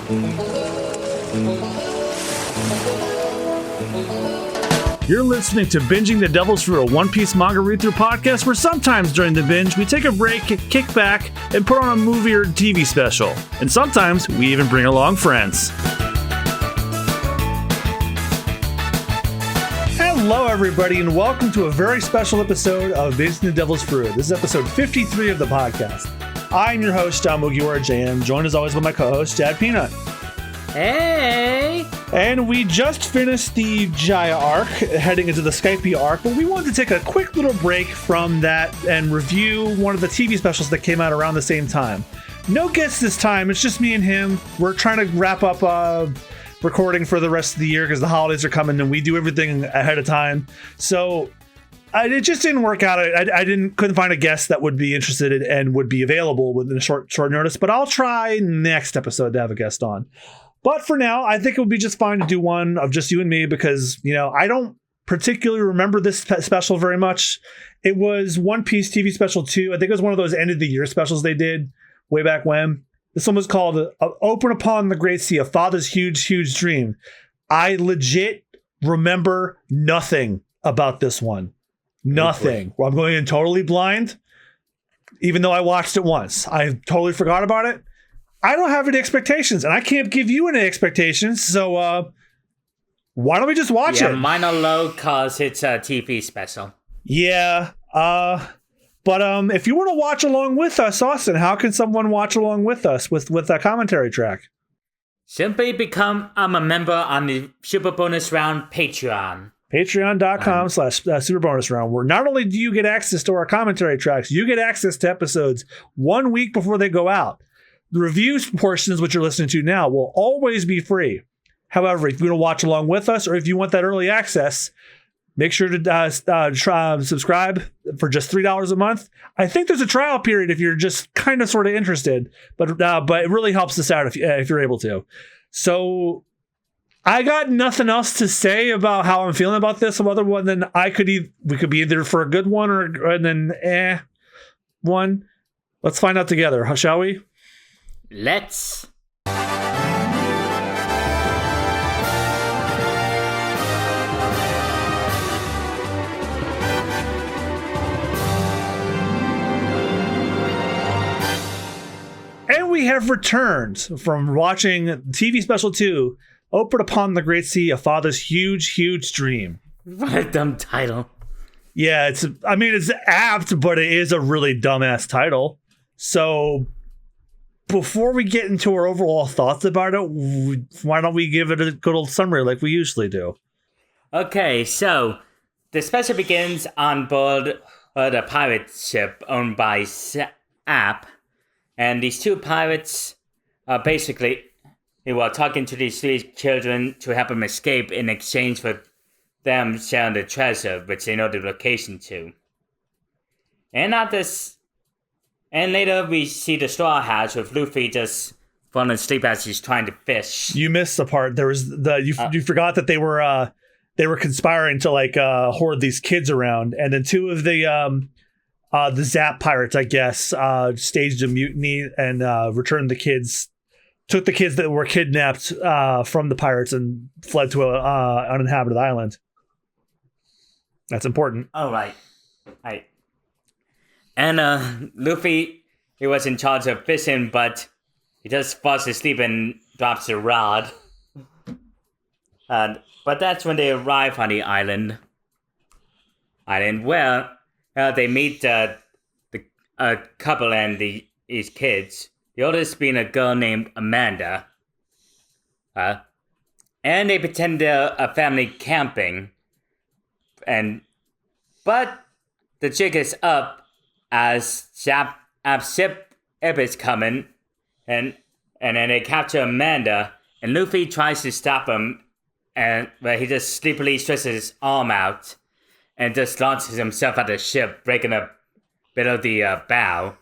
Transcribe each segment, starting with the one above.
You're listening to Binging the Devil's Fruit, a One Piece manga read-through podcast where sometimes during the binge, we take a break, kick back, and put on a movie or TV special. And sometimes we even bring along friends. Hello, everybody, and welcome to a very special episode of Binging the Devil's Fruit. This is episode 53 of the podcast. I'm your host, John Mugiwara JM, joined as always by my co-host, Dad Peanut. Hey! And we just finished the Jaya arc, heading into the Skype arc, but we wanted to take a quick little break from that and review one of the TV specials that came out around the same time. No guests this time, it's just me and him. We're trying to wrap up recording for the rest of the year because the holidays are coming and we do everything ahead of time. So it just didn't work out. I couldn't find a guest that would be interested and would be available within a short notice, but I'll try next episode to have a guest on. But for now, I think it would be just fine to do one of just you and me because, I don't particularly remember this special very much. It was One Piece TV Special 2. I think it was one of those end of the year specials they did way back when. This one was called Open Upon the Great Sea, A Father's Huge, Huge Dream. I legit remember nothing about this one. Nothing. Well, I'm going in totally blind, even though I watched it once. I totally forgot about it. I don't have any expectations, and I can't give you any expectations, so why don't we just watch it? Mine are low because it's a TV special. Yeah, but if you want to watch along with us, Austen, how can someone watch along with us with a commentary track? Simply become a member on the Super Bonus Round Patreon. Patreon.com/Super Bonus Round, where not only do you get access to our commentary tracks, you get access to episodes 1 week before they go out. The reviews portions, which you're listening to now, will always be free. However, if you want to watch along with us, or if you want that early access, make sure to subscribe for just $3 a month. I think there's a trial period if you're just kind of sort of interested, but it really helps us out if you're able to. So I got nothing else to say about how I'm feeling about this, other one than we could be either for a good one or then one. Let's find out together, shall we? Let's. And we have returned from watching TV Special 2, Open Upon the Great Sea, A Father's Huge, Huge Dream. What a dumb title. Yeah, it's apt, but it is a really dumbass title. So before we get into our overall thoughts about it, why don't we give it a good old summary like we usually do? Okay, so the special begins on board the pirate ship owned by App, and these two pirates are basically were talking to these three children to help them escape in exchange for them sharing the treasure, which they know the location to. And later we see the Straw Hats with Luffy just falling asleep as he's trying to fish. You missed the part. There was you forgot that they were conspiring to hoard these kids around, and then two of the Zap pirates, I guess, staged a mutiny and returned the kids, took the kids that were kidnapped from the pirates and fled to an uninhabited island. That's important. Oh, right. And Luffy, he was in charge of fishing, but he just falls asleep and drops the rod. But that's when they arrive on the island. Where they meet a couple and these kids. The oldest being a girl named Amanda. And they pretend they're a family camping. But the jig is up as Zap's ship is coming, and then they capture Amanda, and Luffy tries to stop him, but he just sleepily stretches his arm out and just launches himself out of the ship, breaking a bit of the bow.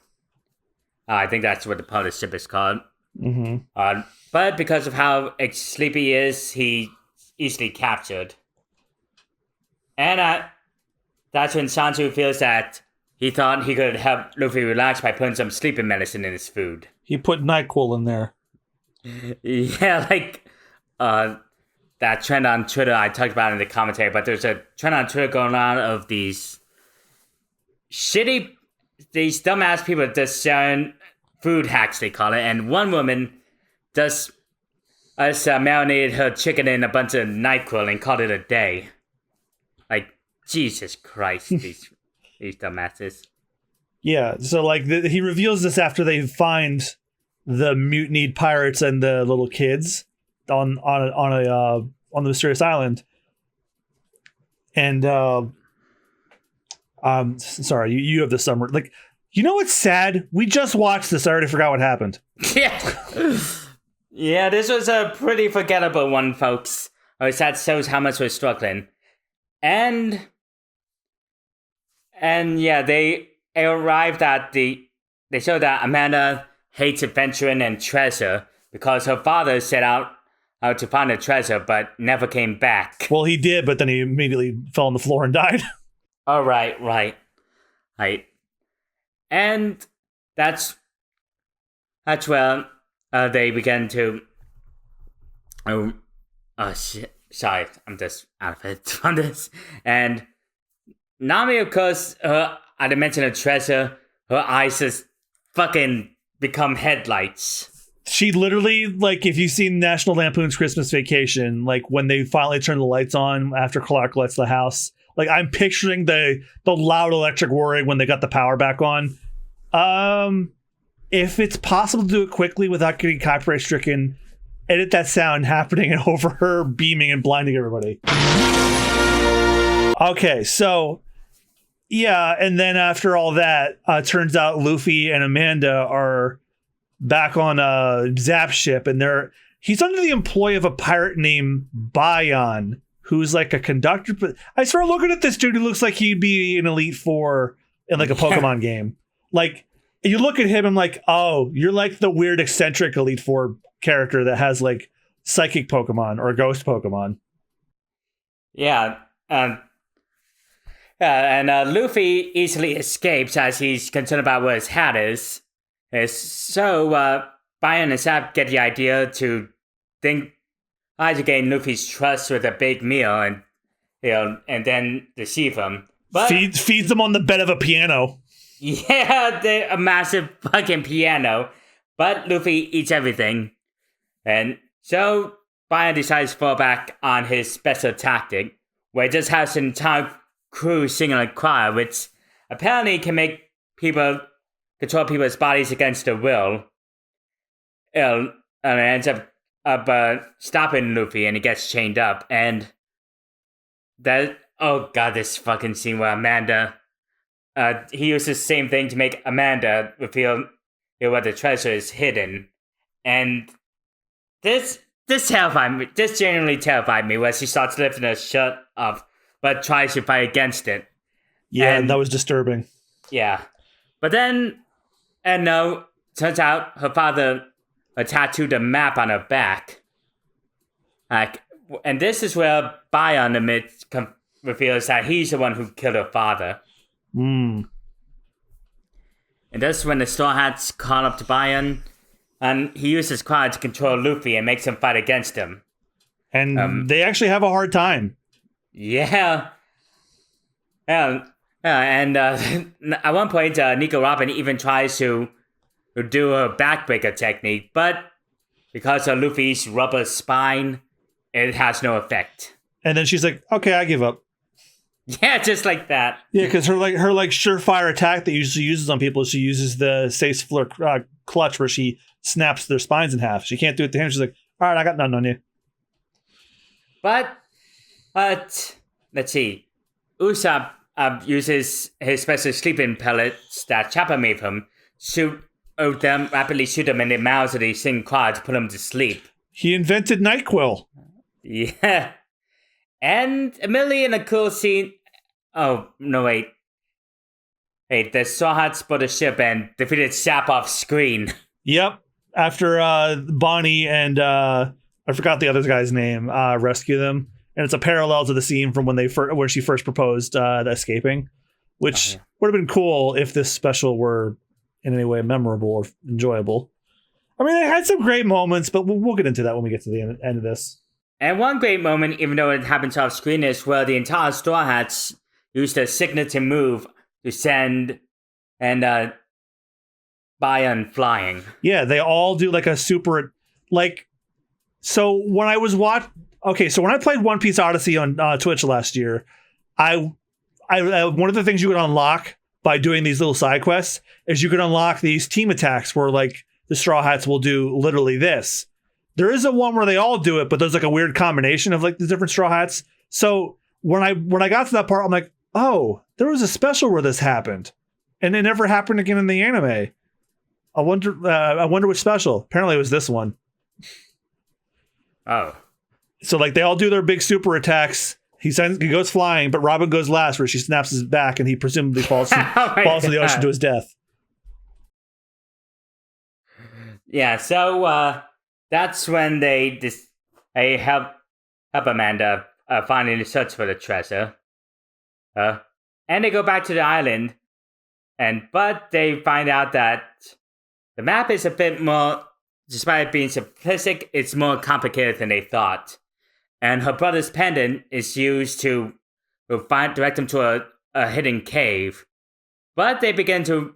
I think that's what the part of the ship is called. Mm-hmm. But because of how sleepy he is, he easily captured. And that's when Sanju feels that he thought he could help Luffy relax by putting some sleeping medicine in his food. He put NyQuil in there. Yeah, like that trend on Twitter I talked about in the commentary, but there's a trend on Twitter going on of these dumbass people just sharing food hacks, they call it, and one woman just marinated her chicken in a bunch of NyQuil and called it a day. Like, Jesus Christ, these dumbasses. Yeah, so like he reveals this after they find the mutinied pirates and the little kids on the mysterious island. And sorry, you have the summer. Like, you know what's sad? We just watched this. I already forgot what happened. Yeah. Yeah, this was a pretty forgettable one, folks. That shows how much we're struggling. And yeah, they arrived at they showed that Amanda hates adventuring and treasure because her father set out to find the treasure but never came back. Well, he did, but then he immediately fell on the floor and died. Oh, right. And that's where they began to... Oh, shit. Sorry, I'm just out of it on this. And Nami, of course, at the mention of treasure, her eyes just fucking become headlights. She literally, like, if you've seen National Lampoon's Christmas Vacation, like when they finally turn the lights on after Clark lets the house, like I'm picturing the loud electric whirring when they got the power back on. If it's possible to do it quickly without getting copyright stricken, edit that sound happening over her beaming and blinding everybody. Okay, so yeah, and then after all that, turns out Luffy and Amanda are back on a Zap ship, and he's under the employ of a pirate named Bayan, who's like a conductor. But I started looking at this dude who looks like he'd be an Elite Four in like a Pokemon game. Like, you look at him, I'm like, oh, you're like the weird eccentric Elite Four character that has like psychic Pokemon or ghost Pokemon. Yeah, and Luffy easily escapes as he's concerned about where his hat is. So Bayan and Zap get the idea to think how to gain Luffy's trust with a big meal and then deceive him. But feeds them on the bed of a piano. Yeah, a massive fucking piano. But Luffy eats everything. And so Bayan decides to fall back on his special tactic, where he just has an entire crew singing a choir, which apparently can make people control people's bodies against their will. And it ends up stopping Luffy, and he gets chained up. And oh god, this fucking scene where Amanda, he used the same thing to make Amanda reveal where the treasure is hidden. And this terrified me. This genuinely terrified me, where she starts lifting her shirt up, but tries to fight against it. Yeah, and that was disturbing. Yeah. But then, and no, turns out her father tattooed a map on her back. And this is where Bayan reveals that he's the one who killed her father. And this is when the Straw Hats call up to Bayan, and he uses choir to control Luffy and makes him fight against him. And they actually have a hard time. Yeah. And at one point, Nico Robin even tries to do a backbreaker technique, but because of Luffy's rubber spine, it has no effect. And then she's like, okay, I give up. Yeah, just like that. Yeah, because her surefire attack that she uses on people, she uses the Sace Fleur clutch, where she snaps their spines in half. She can't do it to him. She's like, all right, I got nothing on you. But let's see. Usopp uses his special sleeping pellets that Chopper made him, rapidly shoot them in the mouths of the sing quad to put them to sleep. He invented NyQuil. Yeah. And immediately in a cool scene... Oh, no, wait. Hey, the Straw Hats split a ship and defeated Sap off screen. Yep. After Bonnie and... I forgot the other guy's name. Rescue them. And it's a parallel to the scene from when where she first proposed escaping. Which would have been cool if this special were in any way memorable or enjoyable. I mean, it had some great moments, but we'll get into that when we get to the end of this. And one great moment, even though it happens off screen, is where the entire Straw Hats used a signature move to send and Bayern flying. Yeah, they all do like a super So when I was so when I played One Piece Odyssey on Twitch last year, I one of the things you could unlock by doing these little side quests is you could unlock these team attacks where like the Straw Hats will do literally this. There is a one where they all do it, but there's like a weird combination of like the different Straw Hats. So when I got to that part, I'm like, oh, there was a special where this happened, and it never happened again in the anime. I wonder which special. Apparently, it was this one. Oh, so like they all do their big super attacks. He goes flying, but Robin goes last, where she snaps his back, and he presumably falls in the ocean to his death. Yeah, so that's when they help Amanda find the search for the treasure. And they go back to the island, but they find out that the map is a bit more, despite being simplistic, it's more complicated than they thought. And her brother's pendant is used to direct them to a hidden cave. But they begin to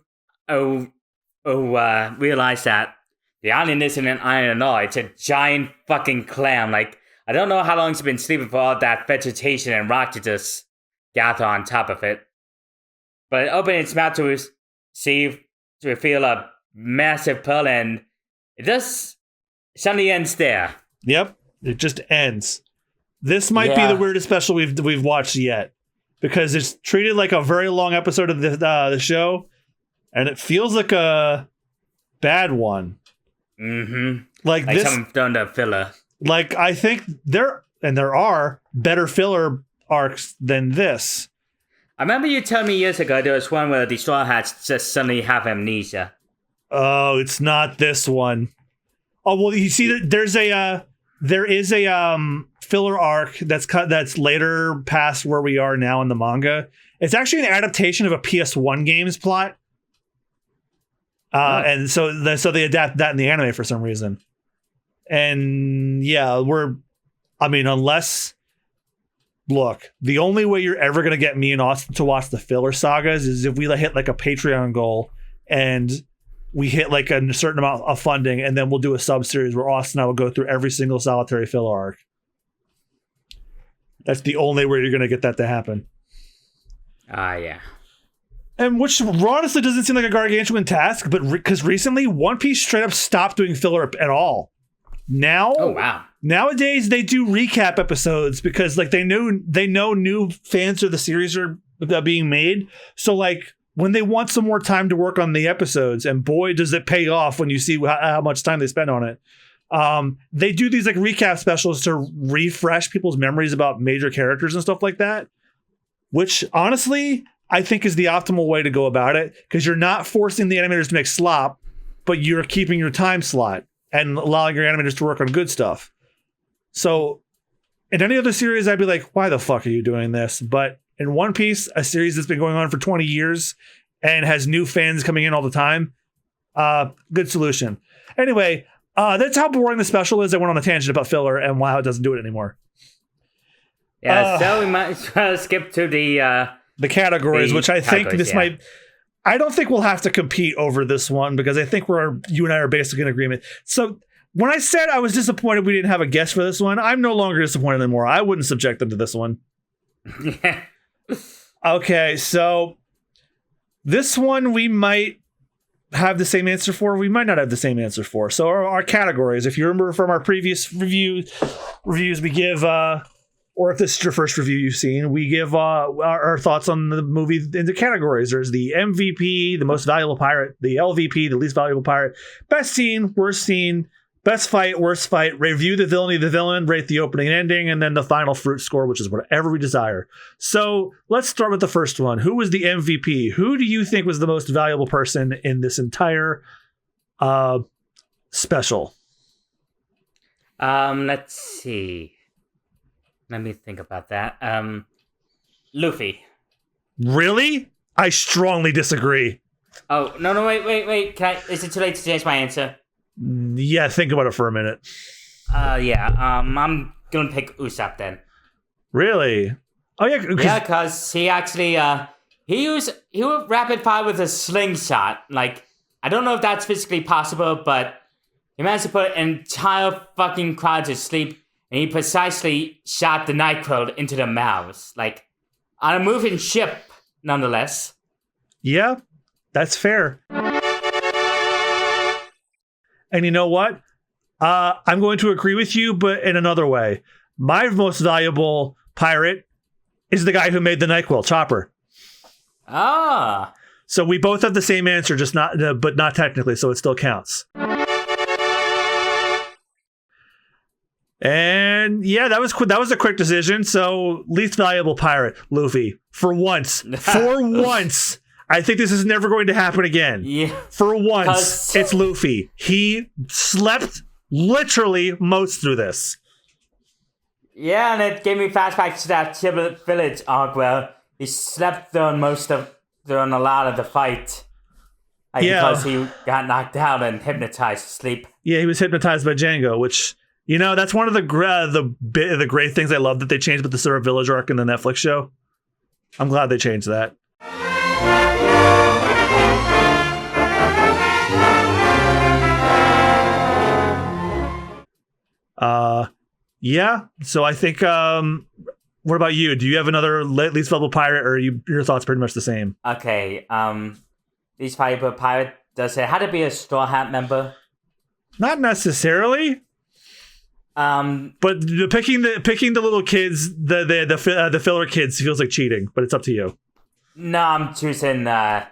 realize that the island isn't an island at all. It's a giant fucking clam. Like, I don't know how long it's been sleeping for all that vegetation and rock to just gather on top of it. But it opens its mouth to reveal a massive pearl, and it just suddenly ends there. Yep, it just ends. This might be the weirdest special we've watched yet, because it's treated like a very long episode of the show, and it feels like a bad one. Mm-hmm. Like this, someone done the filler. Like I think there are better filler arcs than this. I remember you telling me years ago there was one where the Straw Hats just suddenly have amnesia. Oh, it's not this one. Oh well, you see that there is a filler arc that's later past where we are now in the manga. It's actually an adaptation of a PS1 game's plot. And so they adapt that in the anime for some reason. And yeah, look, the only way you're ever going to get me and Austen to watch the filler sagas is if we hit like a Patreon goal and we hit like a certain amount of funding, and then we'll do a sub-series where Austen and I will go through every single solitary filler arc. That's the only way you're going to get that to happen. Yeah. And which honestly doesn't seem like a gargantuan task, but because recently One Piece straight up stopped doing filler at all. Now, oh wow! Nowadays they do recap episodes because like they know new fans of the series are being made. So like when they want some more time to work on the episodes, and boy does it pay off when you see how much time they spend on it. They do these like recap specials to refresh people's memories about major characters and stuff like that, which honestly I think is the optimal way to go about it, because you're not forcing the animators to make slop, but you're keeping your time slot and allowing your animators to work on good stuff. So in any other series, I'd be like, why the fuck are you doing this? But in One Piece, a series that's been going on for 20 years and has new fans coming in all the time, good solution. Anyway, that's how boring the special is. I went on a tangent about filler and how it doesn't do it anymore. Yeah, so we might as well skip to the categories, which I think this might... I don't think we'll have to compete over this one, because I think you and I are basically in agreement. So when I said I was disappointed we didn't have a guest for this one, I'm no longer disappointed anymore. I wouldn't subject them to this one. Yeah. Okay, so this one we might have the same answer for. We might not have the same answer for. So our categories, if you remember from our previous reviews, we give... or if this is your first review you've seen, we give our thoughts on the movie into categories. There's the MVP, the most valuable pirate, the LVP, the least valuable pirate, best scene, worst scene, best fight, worst fight, review the villainy of the villain, rate the opening and ending, and then the final fruit score, which is whatever we desire. So let's start with the first one. Who was the MVP? Who do you think was the most valuable person in this entire special? Let's see. Let me think about that. Luffy. Really? I strongly disagree. Oh, no, wait. Is it too late to change my answer? Yeah, think about it for a minute. I'm gonna pick Usopp then. Really? Oh yeah, because he actually he would rapid fire with a slingshot. Like, I don't know if that's physically possible, but he managed to put an entire fucking crowd to sleep, and he precisely shot the NyQuil into their mouths, like on a moving ship, nonetheless. Yeah, that's fair. And you know what? I'm going to agree with you, but in another way. My most valuable pirate is the guy who made the NyQuil, Chopper. Ah. So we both have the same answer, just not, but not technically, so it still counts. And yeah, that was a quick decision. So least valuable pirate, Luffy. For once, I think this is never going to happen again. Yeah. For once, it's Luffy. He slept literally most through this. Yeah, and it gave me flashbacks to that Chiblet Village arc where he slept during a lot of the fight. Because he got knocked out and hypnotized to sleep. Yeah, he was hypnotized by Django, which, you know, that's one of the great things I love that they changed with the Syrup Village arc in the Netflix show. I'm glad they changed that. Yeah, so I think, what about you? Do you have another least valuable pirate, or your thoughts pretty much the same? Okay, least valuable pirate, does it have to be a Straw Hat member? Not necessarily. But picking the little kids, the filler kids feels like cheating, but it's up to you. No, I'm choosing Bayan.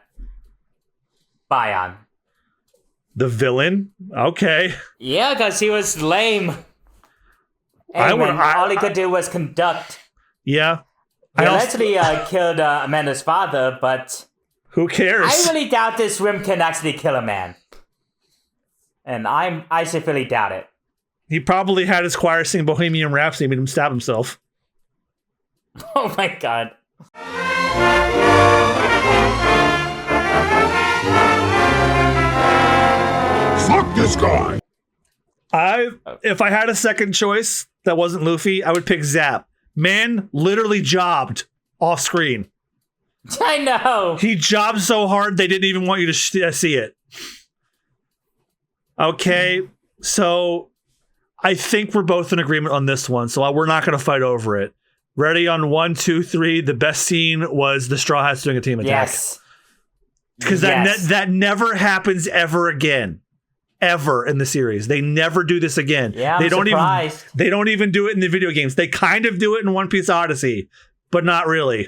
The villain? Okay. Yeah, because he was lame. All he could do was conduct. Yeah. He actually killed Amanda's father, but who cares? I really doubt this Rim can actually kill a man. And I severely doubt it. He probably had his choir sing Bohemian Rhapsody and made him stab himself. Oh my god. Fuck this guy. If I had a second choice that wasn't Luffy, I would pick Zap. Man literally jobbed off screen. I know. He jobbed so hard they didn't even want you to see it. Okay, so I think we're both in agreement on this one, so we're not going to fight over it. Ready on 1, 2, 3. The best scene was the Straw Hats doing a team attack. Yes. Because that never happens ever again. Ever in the series. They never do this again. Yeah, I'm surprised. They don't even do it in the video games. They kind of do it in One Piece Odyssey, but not really.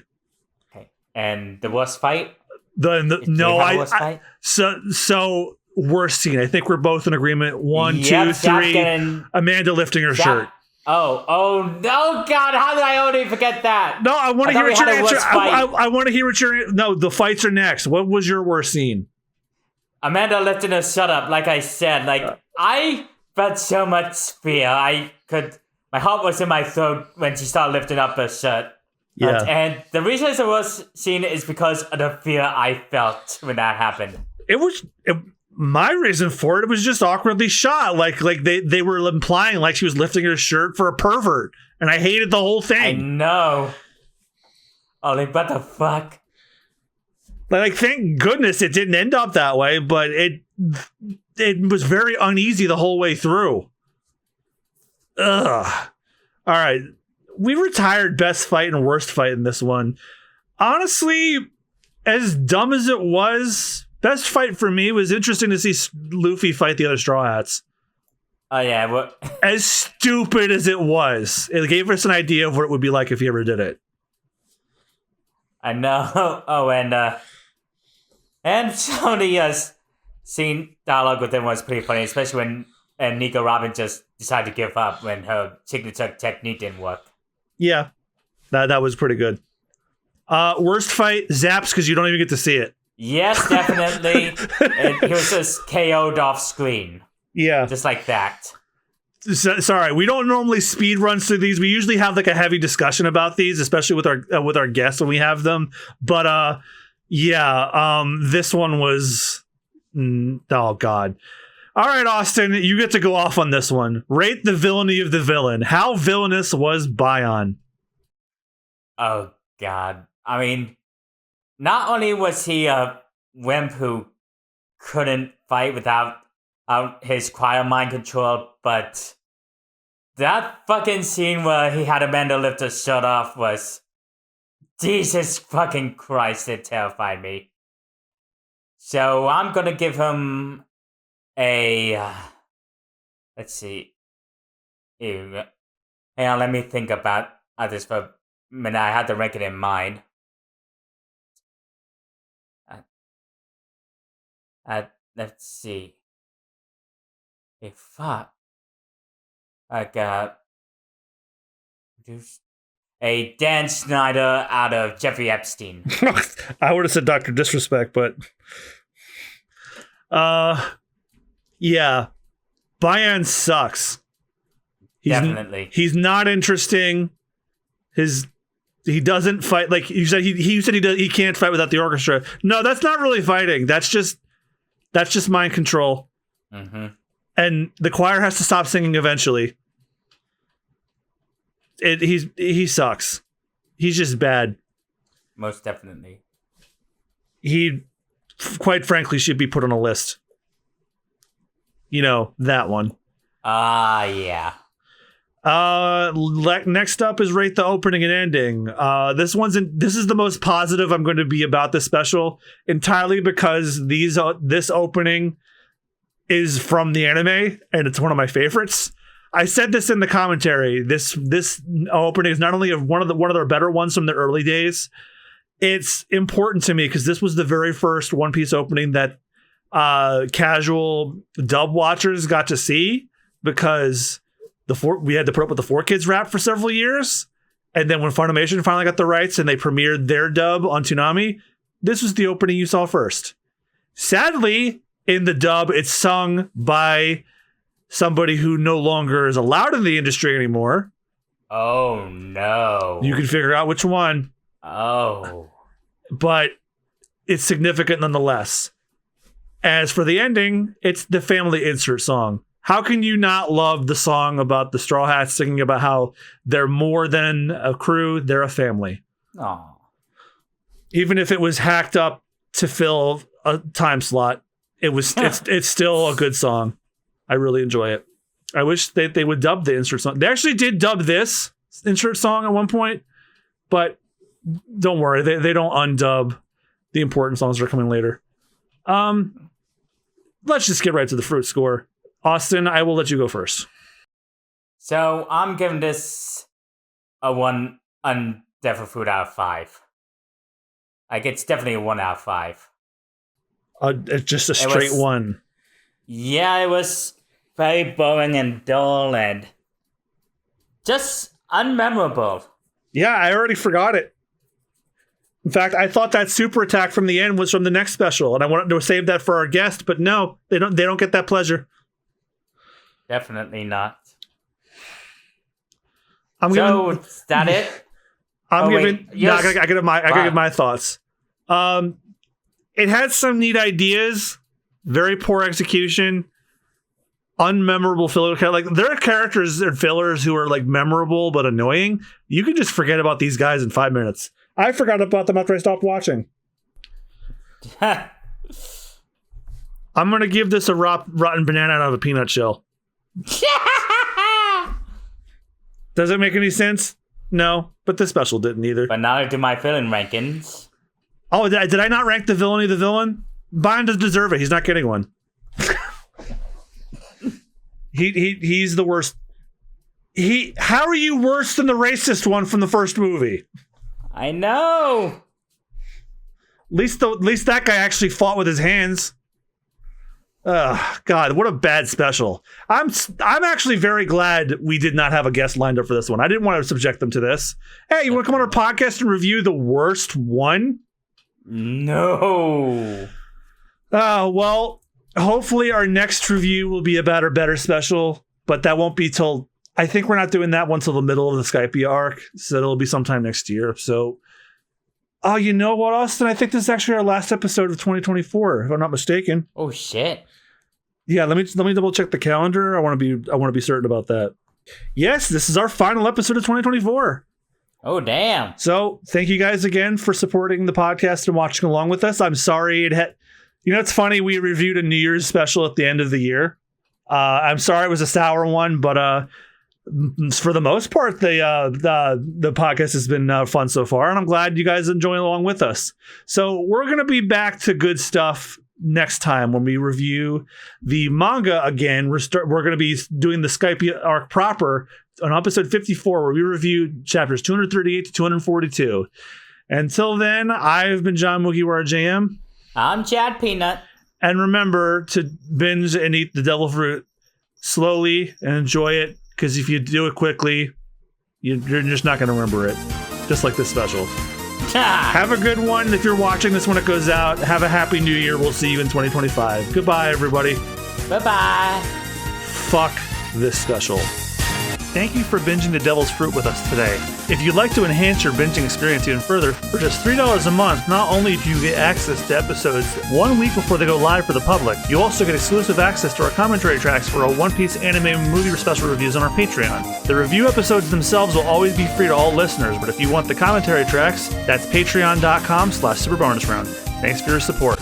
Okay. And the worst fight? So worst scene. I think we're both in agreement. 1, 2, 3. Amanda lifting her shirt. Oh no, God! How did I already forget that? No, I want to hear what your answer. I want to hear what your. No, the fights are next. What was your worst scene? Amanda lifting her shirt up, like I said. I felt so much fear. My heart was in my throat when she started lifting up her shirt. Yeah. And the reason it's the worst scene is because of the fear I felt when that happened. My reason for it was just awkwardly shot. Like they were implying like she was lifting her shirt for a pervert. And I hated the whole thing. I know. What the fuck? Like, thank goodness it didn't end up that way, but it was very uneasy the whole way through. Ugh. All right. We retired best fight and worst fight in this one. Honestly, as dumb as it was, best fight for me was interesting to see Luffy fight the other Straw Hats. Oh, yeah. As stupid as it was, it gave us an idea of what it would be like if he ever did it. I know. Oh, and Sony's scene dialogue with him was pretty funny, especially when Nico Robin just decided to give up when her signature technique didn't work. Yeah, that was pretty good. Worst fight, Zaps, because you don't even get to see it. Yes, definitely. He was just KO'd off screen. Yeah. Just like that. Sorry, we don't normally speed run through these. We usually have like a heavy discussion about these, especially with our guests when we have them. But this one was oh god. All right, Austin, you get to go off on this one. Rate the villainy of the villain. How villainous was Bion? Oh, God. I mean, not only was he a wimp who couldn't fight without his quiet mind control, but that fucking scene where he had Amanda lift his shirt off was... Jesus fucking Christ, it terrified me. So I'm gonna give him a... let's see. Ew. Hang on, let me think about this for a minute. I had to rank it in mind. Let's see. Hey, fuck. I got... a Dan Snyder out of Jeffrey Epstein. I would have said Dr. Disrespect, but... yeah. Bion sucks. Definitely. He's not interesting. He doesn't fight, like you said. He can't fight without the orchestra. No, that's not really fighting. That's just mind control. Mm-hmm. And the choir has to stop singing eventually. He sucks. He's just bad. Most definitely. He, quite frankly, should be put on a list. You know, that one. Yeah. Next up is rate the opening and ending. This is the most positive I'm going to be about this special, entirely because this opening is from the anime and it's one of my favorites. I said this in the commentary. This opening is not only one of their better ones from the early days. It's important to me because this was the very first One Piece opening that casual dub watchers got to see, because we had to put up with the 4Kids rap for several years, and then when Funimation finally got the rights and they premiered their dub on Toonami, this was the opening you saw first. Sadly, in the dub, it's sung by somebody who no longer is allowed in the industry anymore. Oh, no. You can figure out which one. Oh. But it's significant nonetheless. As for the ending, it's the family insert song. How can you not love the song about the Straw Hats singing about how they're more than a crew, they're a family? Oh. Even if it was hacked up to fill a time slot, it's still a good song. I really enjoy it. I wish they would dub the insert song. They actually did dub this insert song at one point, but don't worry, they don't undub the important songs that are coming later. Let's just get right to the fruit score. Austin, I will let you go first. So I'm giving this a 1 undeffer food out of 5. Like, it's definitely a 1 out of 5. It's just a straight 1. Yeah, it was very boring and dull and just unmemorable. Yeah, I already forgot it. In fact, I thought that super attack from the end was from the next special, and I wanted to save that for our guest, but no, they don't get that pleasure. Definitely not. Is that it? I gotta give my thoughts. It had some neat ideas, very poor execution, unmemorable filler. Like, there are characters and fillers who are like memorable but annoying. You can just forget about these guys in 5 minutes. I forgot about them after I stopped watching. I'm gonna give this a rotten banana out of a peanut shell. Does it make any sense? No, but the special didn't either. But now to my villain rankings. Oh, did I not rank the villainy of the villain? Bion doesn't deserve it. He's not getting one. He's the worst. How are you worse than the racist one from the first movie? I know. At least that guy actually fought with his hands. God, what a bad special. I'm actually very glad we did not have a guest lined up for this one. I didn't want to subject them to this. Hey, you want to come on our podcast and review the worst one? No. Well, hopefully our next review will be about our better special, but that won't be till... I think we're not doing that one till the middle of the Skype arc, so it'll be sometime next year. So, you know what, Austin? I think this is actually our last episode of 2024, if I'm not mistaken. Oh, shit. Yeah, let me double check the calendar. I want to be certain about that. Yes, this is our final episode of 2024. Oh, damn. So thank you guys again for supporting the podcast and watching along with us. I'm sorry it had, it's funny. We reviewed a New Year's special at the end of the year. I'm sorry it was a sour one, but for the most part, the podcast has been fun so far, and I'm glad you guys enjoy along with us. So we're going to be back to good stuff next time when we review the manga again. We're going to be doing the Skype arc proper on episode 54, where we review chapters 238 to 242. Until then, I've been John Mugiwara JM. I'm Chad Peanut. And remember to binge and eat the devil fruit slowly and enjoy it, because if you do it quickly, you're just not going to remember it. Just like this special. Have a good one. If you're watching this when it goes out, have a happy new year. We'll see you in 2025. Goodbye, everybody. Bye-bye. Fuck this special. Thank you for binging The Devil's Fruit with us today. If you'd like to enhance your binging experience even further, for just $3 a month, not only do you get access to episodes 1 week before they go live for the public, you also get exclusive access to our commentary tracks for our One Piece anime movie special reviews on our Patreon. The review episodes themselves will always be free to all listeners, but if you want the commentary tracks, that's patreon.com/superbonusround. Thanks for your support.